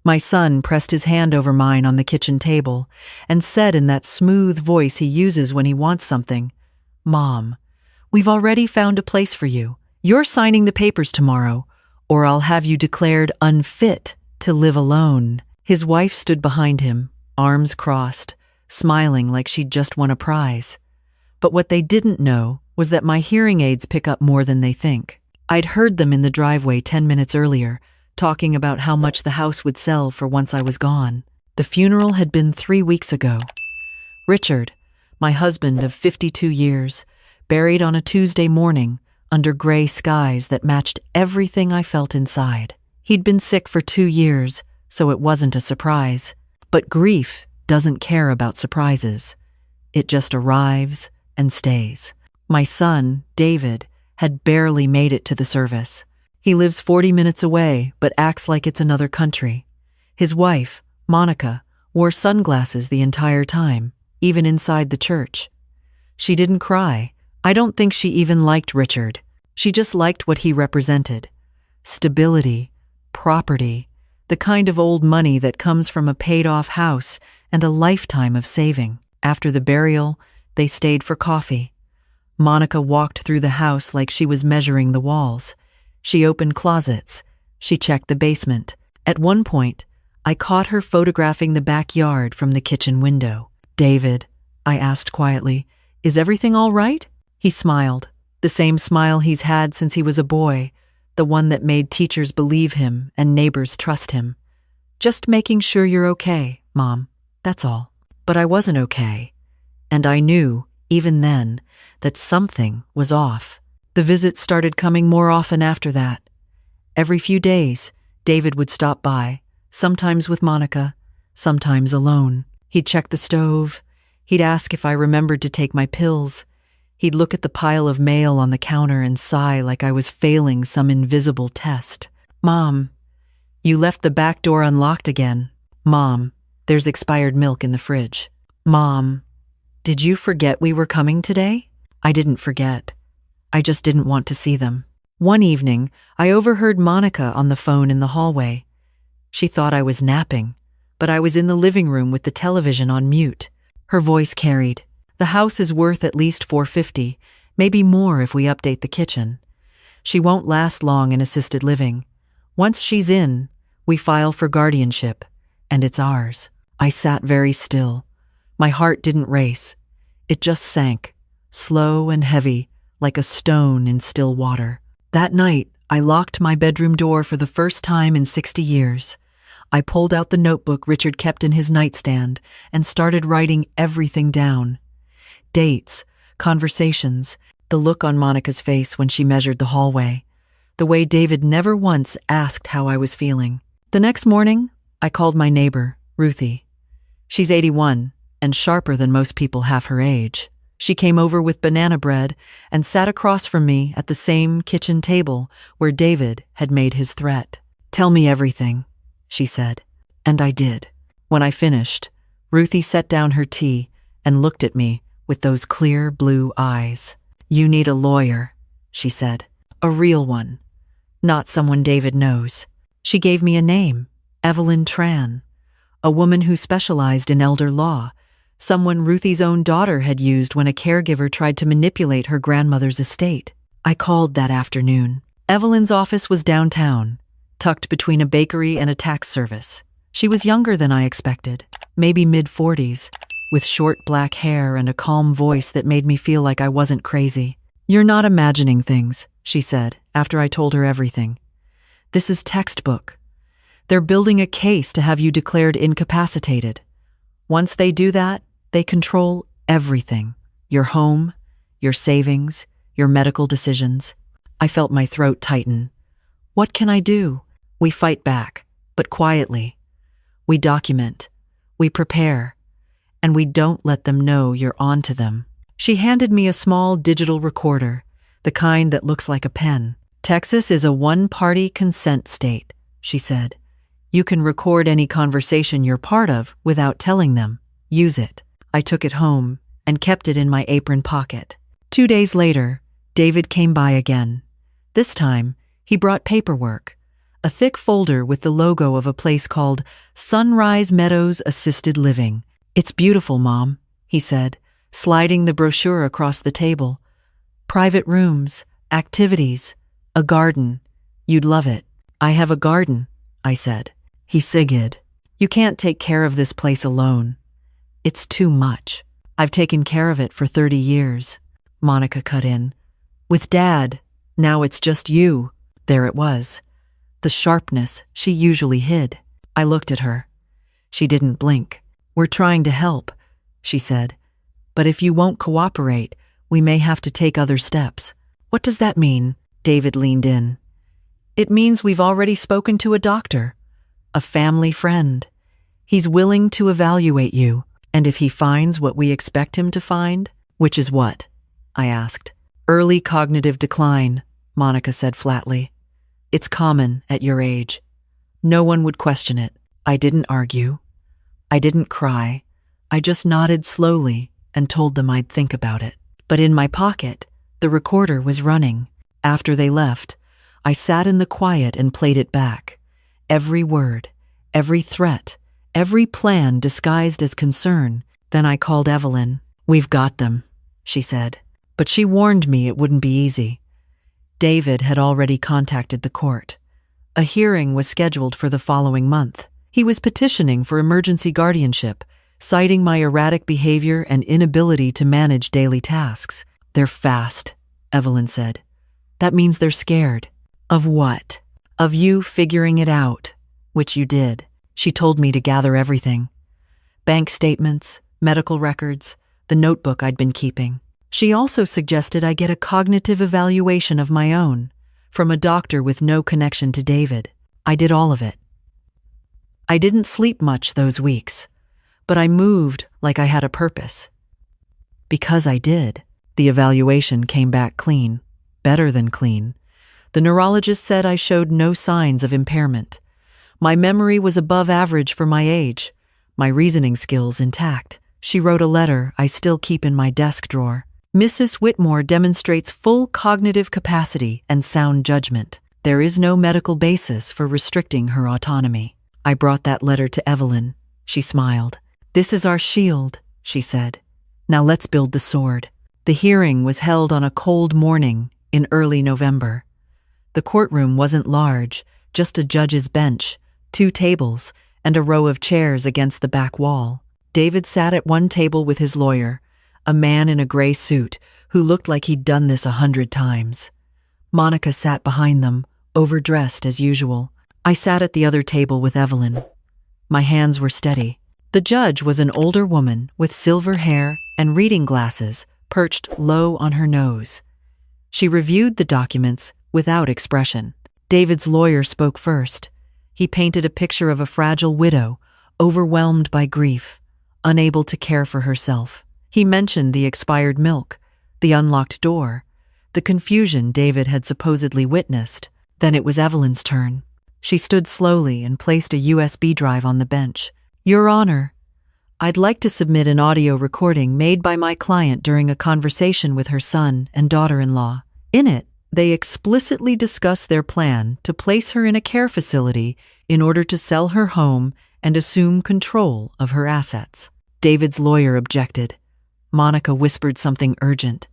My son pressed his hand over mine on the kitchen table and said in that smooth voice he uses when he wants something, "Mom, we've already found a place for you. You're signing the papers tomorrow, or I'll have you declared unfit to live alone." His wife stood behind him, arms crossed, smiling like she'd just won a prize. But what they didn't know was that my hearing aids pick up more than they think. I'd heard them in the driveway 10 minutes earlier, talking about how much the house would sell for once I was gone. The funeral had been 3 weeks ago. Richard, my husband of 52 years, buried on a Tuesday morning under gray skies that matched everything I felt inside. He'd been sick for 2 years, so it wasn't a surprise. But grief doesn't care about surprises. It just arrives and stays. My son, David, had barely made it to the service. He lives 40 minutes away, but acts like it's another country. His wife, Monica, wore sunglasses the entire time, even inside the church. She didn't cry. I don't think she even liked Richard. She just liked what he represented. Stability, property, the kind of old money that comes from a paid-off house and a lifetime of saving. After the burial, they stayed for coffee. Monica walked through the house like she was measuring the walls. She opened closets. She checked the basement. At one point, I caught her photographing the backyard from the kitchen window. "David," I asked quietly, "is everything all right?" He smiled, the same smile he's had since he was a boy, the one that made teachers believe him and neighbors trust him. "Just making sure you're okay, Mom, that's all." But I wasn't okay, and I knew, even then, that something was off. The visits started coming more often after that. Every few days, David would stop by, sometimes with Monica, sometimes alone. He'd check the stove. He'd ask if I remembered to take my pills. He'd look at the pile of mail on the counter and sigh like I was failing some invisible test. "Mom, you left the back door unlocked again." "Mom, there's expired milk in the fridge." "Mom, did you forget we were coming today?" I didn't forget. I just didn't want to see them. One evening, I overheard Monica on the phone in the hallway. She thought I was napping, but I was in the living room with the television on mute. Her voice carried. "The house is worth at least $450, maybe more if we update the kitchen. She won't last long in assisted living. Once she's in, we file for guardianship, and it's ours." I sat very still. My heart didn't race. It just sank, slow and heavy, like a stone in still water. That night, I locked my bedroom door for the first time in 60 years. I pulled out the notebook Richard kept in his nightstand and started writing everything down. Dates, conversations, the look on Monica's face when she measured the hallway, the way David never once asked how I was feeling. The next morning, I called my neighbor, Ruthie. She's 81 and sharper than most people half her age. She came over with banana bread and sat across from me at the same kitchen table where David had made his threat. "Tell me everything," she said. And I did. When I finished, Ruthie set down her tea and looked at me with those clear blue eyes. "You need a lawyer," she said. "A real one. Not someone David knows." She gave me a name, Evelyn Tran, a woman who specialized in elder law, someone Ruthie's own daughter had used when a caregiver tried to manipulate her grandmother's estate. I called that afternoon. Evelyn's office was downtown, tucked between a bakery and a tax service. She was younger than I expected, maybe mid-40s, with short black hair and a calm voice that made me feel like I wasn't crazy. "You're not imagining things," she said, after I told her everything. "This is textbook. They're building a case to have you declared incapacitated. Once they do that, they control everything. Your home, your savings, your medical decisions." I felt my throat tighten. What can I do? We fight back, but quietly. We document. We prepare. And we don't let them know you're on to them. She handed me a small digital recorder, the kind that looks like a pen. "Texas is a one-party consent state," she said. "You can record any conversation you're part of without telling them. Use it." I took it home and kept it in my apron pocket. 2 days later, David came by again. This time, he brought paperwork, a thick folder with the logo of a place called Sunrise Meadows Assisted Living. "It's beautiful, Mom," he said, sliding the brochure across the table. "Private rooms, activities, a garden. You'd love it." "I have a garden," I said. He sighed. "You can't take care of this place alone. It's too much." "I've taken care of it for 30 years, Monica cut in. "With Dad. Now it's just you." There it was, the sharpness she usually hid. I looked at her. She didn't blink. "We're trying to help," she said. "But if you won't cooperate, we may have to take other steps." "What does that mean?" David leaned in. "It means we've already spoken to a doctor, a family friend. He's willing to evaluate you, and if he finds what we expect him to find..." "Which is what?" I asked. "Early cognitive decline," Monica said flatly. "It's common at your age. No one would question it." I didn't argue. I didn't cry. I just nodded slowly and told them I'd think about it. But in my pocket, the recorder was running. After they left, I sat in the quiet and played it back. Every word, every threat, every plan disguised as concern. Then I called Evelyn. "We've got them," she said. But she warned me it wouldn't be easy. David had already contacted the court. A hearing was scheduled for the following month. He was petitioning for emergency guardianship, citing my erratic behavior and inability to manage daily tasks. "They're fast," Evelyn said. "That means they're scared." "Of what?" "Of you figuring it out," which you did. She told me to gather everything. Bank statements, medical records, the notebook I'd been keeping. She also suggested I get a cognitive evaluation of my own, from a doctor with no connection to David. I did all of it. I didn't sleep much those weeks, but I moved like I had a purpose. Because I did, the evaluation came back clean, better than clean. The neurologist said I showed no signs of impairment. My memory was above average for my age, my reasoning skills intact. She wrote a letter I still keep in my desk drawer. "Mrs. Whitmore demonstrates full cognitive capacity and sound judgment. There is no medical basis for restricting her autonomy." I brought that letter to Evelyn. She smiled. "This is our shield," she said. "Now let's build the sword." The hearing was held on a cold morning in early November. The courtroom wasn't large, just a judge's bench, 2 tables, and a row of chairs against the back wall. David sat at one table with his lawyer, a man in a gray suit who looked like he'd done this 100 times. Monica sat behind them, overdressed as usual. I sat at the other table with Evelyn. My hands were steady. The judge was an older woman with silver hair and reading glasses perched low on her nose. She reviewed the documents without expression. David's lawyer spoke first. He painted a picture of a fragile widow, overwhelmed by grief, unable to care for herself. He mentioned the expired milk, the unlocked door, the confusion David had supposedly witnessed. Then it was Evelyn's turn. She stood slowly and placed a USB drive on the bench. "Your Honor, I'd like to submit an audio recording made by my client during a conversation with her son and daughter-in-law. In it, they explicitly discuss their plan to place her in a care facility in order to sell her home and assume control of her assets." David's lawyer objected. Monica whispered something urgent,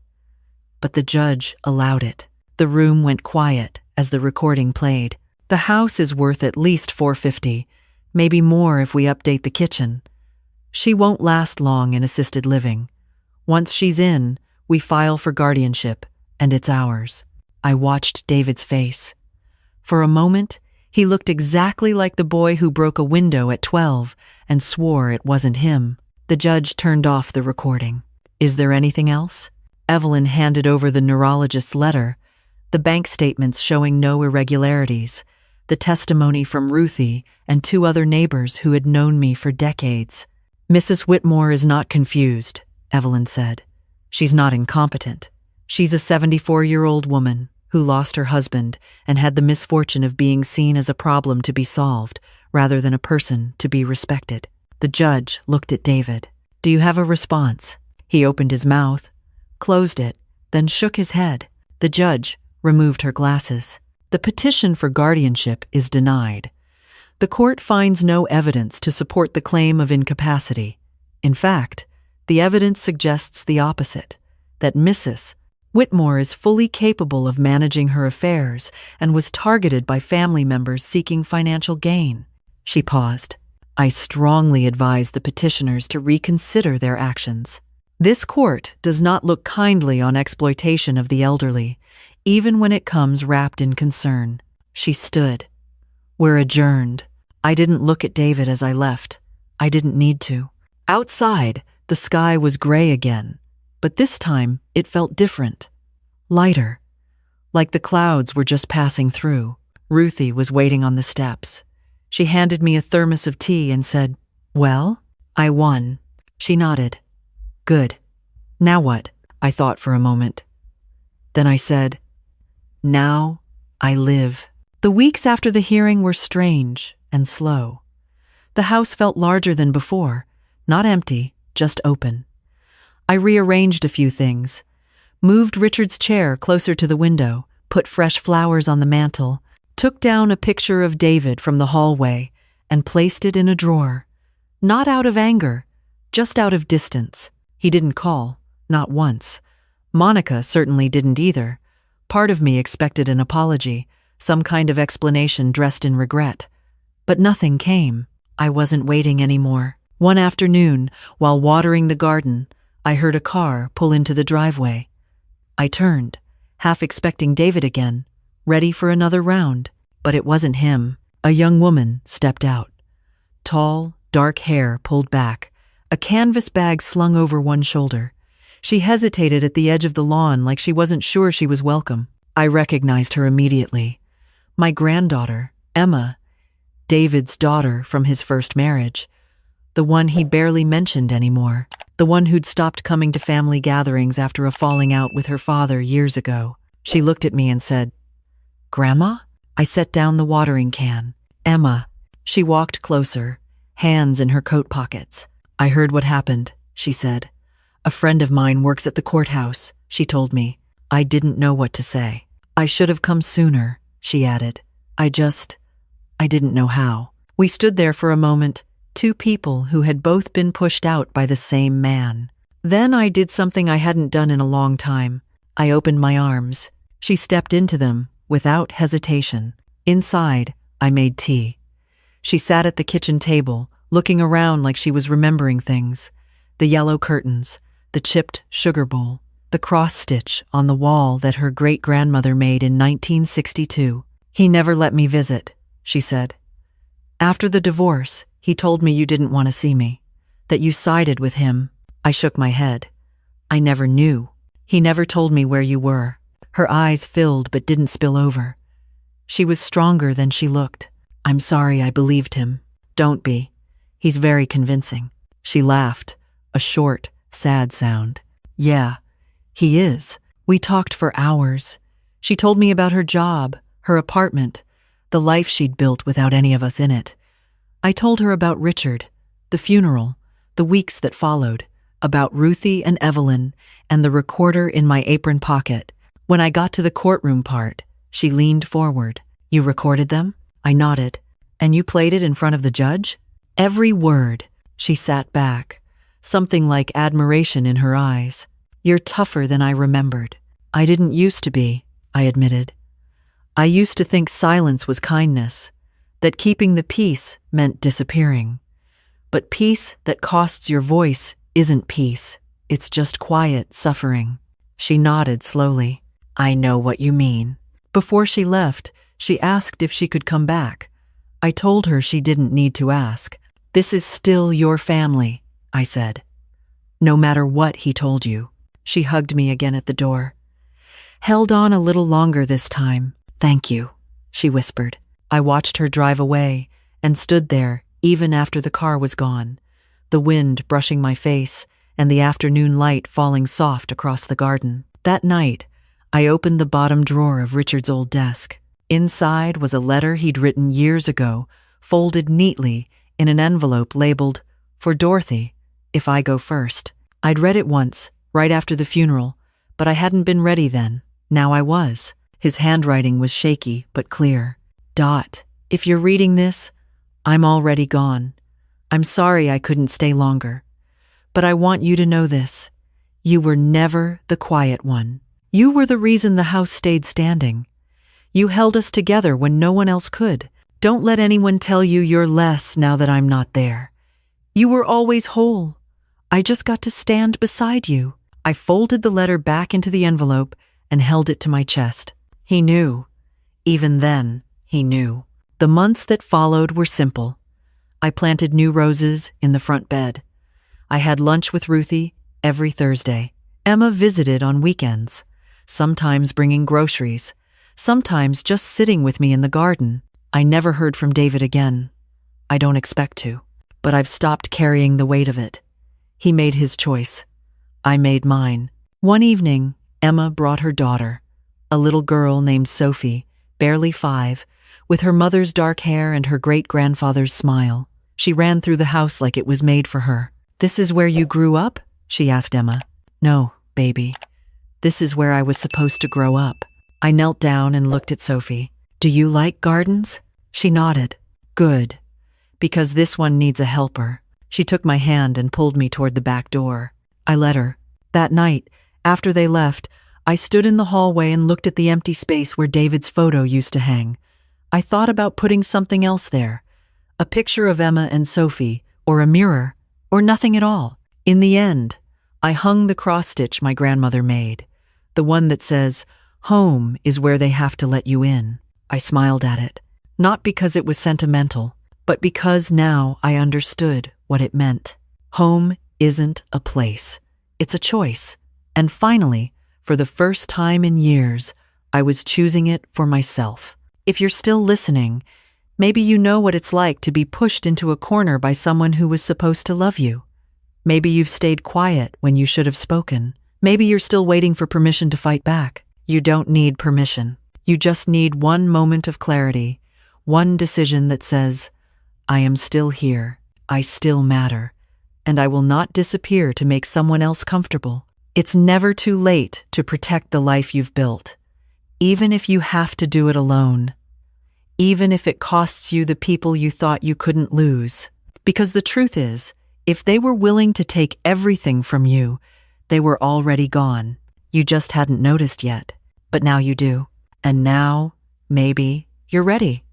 but the judge allowed it. The room went quiet as the recording played. "The house is worth at least $450, maybe more if we update the kitchen. She won't last long in assisted living. Once she's in, we file for guardianship, and it's ours." I watched David's face. For a moment, he looked exactly like the boy who broke a window at 12 and swore it wasn't him. The judge turned off the recording. "Is there anything else?" Evelyn handed over the neurologist's letter, the bank statements showing no irregularities, the testimony from Ruthie and 2 other neighbors who had known me for decades. "Mrs. Whitmore is not confused," Evelyn said. "She's not incompetent. She's a 74-year-old woman who lost her husband and had the misfortune of being seen as a problem to be solved rather than a person to be respected." The judge looked at David. "Do you have a response?" He opened his mouth, closed it, then shook his head. The judge removed her glasses. The petition for guardianship is denied. The court finds no evidence to support the claim of incapacity. In fact, the evidence suggests the opposite, that Mrs. Whitmore is fully capable of managing her affairs and was targeted by family members seeking financial gain. She paused. I strongly advise the petitioners to reconsider their actions. This court does not look kindly on exploitation of the elderly, even when it comes wrapped in concern. She stood. We're adjourned. I didn't look at David as I left. I didn't need to. Outside, the sky was gray again, but this time it felt different. Lighter. Like the clouds were just passing through. Ruthie was waiting on the steps. She handed me a thermos of tea and said, "Well, I won." She nodded. "Good. Now what?" I thought for a moment. Then I said, "Now I live." The weeks after the hearing were strange and slow. The house felt larger than before, not empty, just open. I rearranged a few things, moved Richard's chair closer to the window, put fresh flowers on the mantel, took down a picture of David from the hallway, and placed it in a drawer. Not out of anger, just out of distance. He didn't call, not once. Monica certainly didn't either. Part of me expected an apology, some kind of explanation dressed in regret. But nothing came. I wasn't waiting anymore. One afternoon, while watering the garden, I heard a car pull into the driveway. I turned, half expecting David again, ready for another round. But it wasn't him. A young woman stepped out. Tall, dark hair pulled back, a canvas bag slung over one shoulder. She hesitated at the edge of the lawn like she wasn't sure she was welcome. I recognized her immediately. My granddaughter, Emma, David's daughter from his first marriage. The one he barely mentioned anymore. The one who'd stopped coming to family gatherings after a falling out with her father years ago. She looked at me and said, "Grandma?" I set down the watering can. "Emma." She walked closer, hands in her coat pockets. "I heard what happened," she said. "A friend of mine works at the courthouse," she told me. I didn't know what to say. "I should have come sooner," she added. I didn't know how. We stood there for a moment, two people who had both been pushed out by the same man. Then I did something I hadn't done in a long time. I opened my arms. She stepped into them, without hesitation. Inside, I made tea. She sat at the kitchen table, looking around like she was remembering things. The yellow curtains, the chipped sugar bowl, the cross-stitch on the wall that her great-grandmother made in 1962. "He never let me visit," she said. "After the divorce, he told me you didn't want to see me, that you sided with him." I shook my head. "I never knew. He never told me where you were." Her eyes filled but didn't spill over. She was stronger than she looked. "I'm sorry I believed him." "Don't be. He's very convincing." She laughed, a short, sad sound. "Yeah, he is." We talked for hours. She told me about her job, her apartment, the life she'd built without any of us in it. I told her about Richard, the funeral, the weeks that followed, about Ruthie and Evelyn, and the recorder in my apron pocket. When I got to the courtroom part, she leaned forward. "You recorded them?" I nodded. "And you played it in front of the judge?" "Every word." She sat back, something like admiration in her eyes. "You're tougher than I remembered." "I didn't used to be," I admitted. "I used to think silence was kindness, that keeping the peace meant disappearing. But peace that costs your voice isn't peace. It's just quiet suffering." She nodded slowly. "I know what you mean." Before she left, she asked if she could come back. I told her she didn't need to ask. "This is still your family," I said. "No matter what he told you." She hugged me again at the door. "Held on a little longer this time. Thank you," she whispered. I watched her drive away and stood there even after the car was gone, the wind brushing my face and the afternoon light falling soft across the garden. That night, I opened the bottom drawer of Richard's old desk. Inside was a letter he'd written years ago, folded neatly in an envelope labeled, "For Dorothy, if I go first." I'd read it once, right after the funeral, but I hadn't been ready then. Now I was. His handwriting was shaky but clear. Dot, if you're reading this, I'm already gone. I'm sorry I couldn't stay longer. But I want you to know this. You were never the quiet one. You were the reason the house stayed standing. You held us together when no one else could. Don't let anyone tell you you're less now that I'm not there. You were always whole. I just got to stand beside you. I folded the letter back into the envelope and held it to my chest. He knew. Even then, he knew. The months that followed were simple. I planted new roses in the front bed. I had lunch with Ruthie every Thursday. Emma visited on weekends, sometimes bringing groceries, sometimes just sitting with me in the garden. I never heard from David again. I don't expect to, but I've stopped carrying the weight of it. He made his choice. I made mine. One evening, Emma brought her daughter, a little girl named Sophie, barely 5, with her mother's dark hair and her great-grandfather's smile. She ran through the house like it was made for her. "This is where you grew up?" she asked Emma. "No, baby. This is where I was supposed to grow up." I knelt down and looked at Sophie. "Do you like gardens?" She nodded. "Good, because this one needs a helper." She took my hand and pulled me toward the back door. I let her. That night, after they left, I stood in the hallway and looked at the empty space where David's photo used to hang. I thought about putting something else there, a picture of Emma and Sophie, or a mirror, or nothing at all. In the end, I hung the cross-stitch my grandmother made, the one that says, "Home is where they have to let you in." I smiled at it, not because it was sentimental, but because now I understood what it meant. Home isn't a place, it's a choice. And finally, for the first time in years, I was choosing it for myself. If you're still listening, maybe you know what it's like to be pushed into a corner by someone who was supposed to love you. Maybe you've stayed quiet when you should have spoken. Maybe you're still waiting for permission to fight back. You don't need permission. You just need one moment of clarity, one decision that says, "I am still here, I still matter, and I will not disappear to make someone else comfortable." It's never too late to protect the life you've built, even if you have to do it alone, even if it costs you the people you thought you couldn't lose. Because the truth is, if they were willing to take everything from you, they were already gone. You just hadn't noticed yet, but now you do. And now, maybe, you're ready.